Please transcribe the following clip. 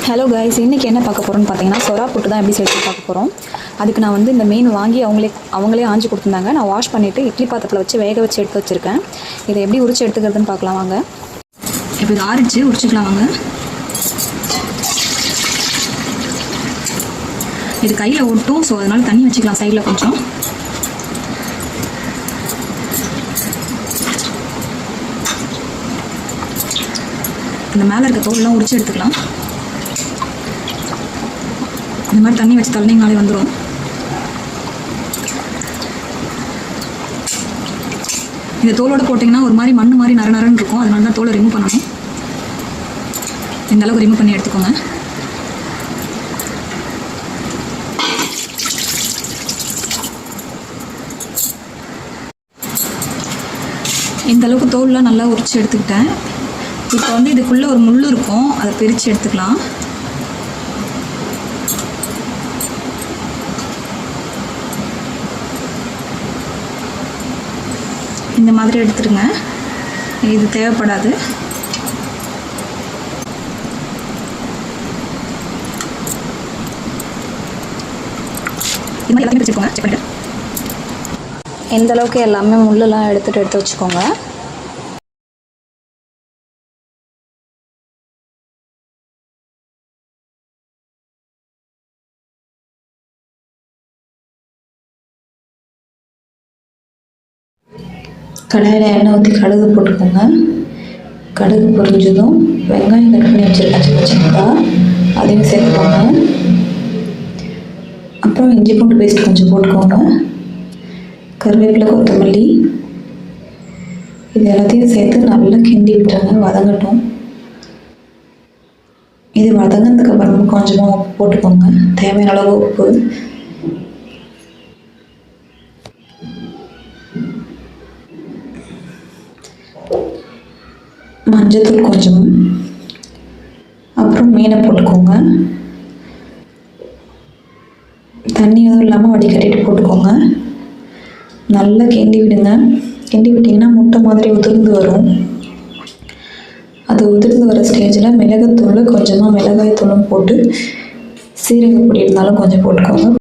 Hello guys, இன்றைக்கி என்ன பார்க்க போகிறோன்னு பார்த்தீங்கன்னா சொரா புட்டு தான் எப்படி செய்யறது பார்க்க போகிறோம். அதுக்கு நான் வந்து இந்த மீன் வாங்கி அவங்களே ஆஞ்சி கொடுத்துருந்தாங்க. நான் வாஷ் பண்ணிவிட்டு இட்லி பாத்திரத்தில் வச்சு வேக வச்சு எடுத்து வச்சுருக்கேன். இதை எப்படி உரிச்சு எடுத்துக்கிறதுன்னு பார்க்கலாம் வாங்க. இப்போ இது ஆறிச்சு, உரிச்சிக்கலாம் வாங்க. இது கையில் ஒட்டும், ஸோ அதனால் தண்ணி வச்சுக்கலாம் சைடில் கொஞ்சம். இந்த மேலே இருக்க தோல்லாம் உரிச்சு எடுத்துக்கலாம். இந்த மாதிரி தண்ணி வச்சு தள்ளினாலே வந்துடும். இந்த தோலோடு போட்டிங்கன்னா ஒரு மாதிரி மண் மாதிரி நரன்னு இருக்கும். அதனால தான் தோலை ரிமூவ் பண்ணணும். இந்த அளவுக்கு ரிமூவ் பண்ணி எடுத்துக்கோங்க. இந்த அளவுக்கு தோல்லாம் நல்லா உரிச்சு எடுத்துக்கிட்டேன். இப்போ வந்து இதுக்குள்ளே ஒரு முள் இருக்கும், அதை பிரித்து எடுத்துக்கலாம். இந்த மாதிரி எடுத்துருங்க, இது தேவைப்படாது. இந்த மாதிரி வச்சுக்கோங்க. செக் பண்ணிட்டு எந்த அளவுக்கு எல்லாமே முள்ளெல்லாம் எடுத்து வச்சுக்கோங்க. கடாயில் எண்ணெய் ஊற்றி கடுகு போட்டுக்கோங்க. கடுகு பொரிஞ்சதும் வெங்காயம் கட் பண்ணி வச்சுருக்கேன் சின்னதாக, அதையும் சேர்த்துக்கோங்க. அப்புறம் இஞ்சி பூண்டு பேஸ்ட் கொஞ்சம் போட்டுக்கோங்க. கருவேப்பிலை, கொத்தமல்லி, இது எல்லாத்தையும் சேர்த்து நல்லா கிண்டி விட்டுருங்க, வதங்கட்டும். இது வதங்கினதுக்கு அப்புறமா கொஞ்சமாக உப்பு போட்டுக்கோங்க, தேவையான அளவு உப்பு. மஞ்சத்தூள் கொஞ்சம், அப்புறம் மீனை போட்டுக்கோங்க. தண்ணி எதுவும் இல்லாமல் வடிகட்டிட்டு போட்டுக்கோங்க. நல்லா கிண்டி விடுங்க. கிண்டி விட்டிங்கன்னா முட்டை மாதிரி உதிர்ந்து வரும். அது உதிர்ந்து வர ஸ்டேஜில் மிளகாத்தூள் கொஞ்சமாக மிளகாய் தூளும் போட்டு, சீரகப்பொடி இருந்தாலும் கொஞ்சம் போட்டுக்கோங்க.